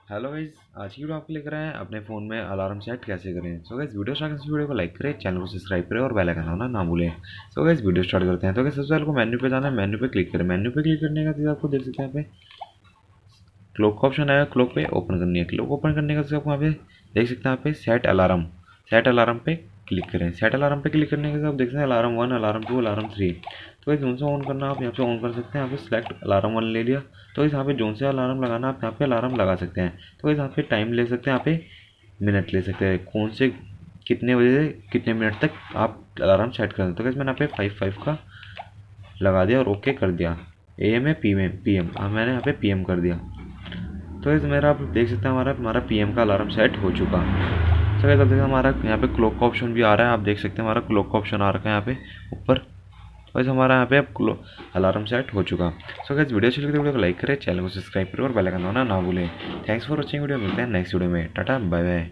Hello guys, आज की video आपको लेकर आए हैं अपने फ़ोन में अलार्म सेट कैसे करें। सो गाइज वीडियो स्टार्ट करने से वीडियो को लाइक करें, चैनल को सब्सक्राइब करें और बेल आइकन दबाना ना भूलें। सो गाइज वीडियो स्टार्ट करते हैं। तो गाइज सबसे पहले को मेन्यू पे जाना है, मेन्यू पे क्लिक करें। मेन्यू पे क्लिक करने का चीज़ आपको देख सकते हैं यहाँ पे क्लॉक का ऑप्शन आएगा, क्लॉक पे ओपन करनी है। क्लॉक ओपन करने का आपको वहाँ पे देख सकते हैं यहाँ पे सेट अलार्म पे क्लिक करें। सेट अलार्म पे क्लिक करने के बाद आप देख सकते हैं अलार्म 1, अलार्म 2, अलार्म 3। तो ये जोन से ऑन करना आप यहाँ पे ऑन कर सकते हैं। यहाँ पे सिलेक्ट अलार्म 1 ले लिया, तो इस यहाँ पे जोन से अलार्म लगाना आप यहाँ पे अलार्म लगा सकते हैं। तो इस यहाँ पे टाइम ले सकते हैं, यहाँ पे मिनट ले सकते हैं, कौन से कितने बजे से कितने मिनट तक आप अलार्म सेट कर सकते हो। तो मैंने यहाँ पे 5 का लगा दिया और ओके कर दिया। AM है PM, हाँ मैंने यहाँ पे PM कर दिया। तो इस मेरा आप देख सकते हैं हमारा हमारा PM का अलार्म सेट हो चुका। सो गाइस अब देखिए हमारा यहाँ पे क्लॉक का ऑप्शन भी आ रहा है। आप देख सकते हैं हमारा क्लॉक का ऑप्शन आ रखा है यहाँ पे ऊपर। वैसे हमारा यहाँ पे अब अलार्म सेट हो चुका। सो गाइस वीडियो अच्छी लगी तो वीडियो को लाइक करें, चैनल को सब्सक्राइब करें और बेल आइकन दबाना ना भूलें। थैंक्स फॉर वॉचिंग वीडियो, मिलते हैं नेक्स्ट वीडियो में। Tata bye bye.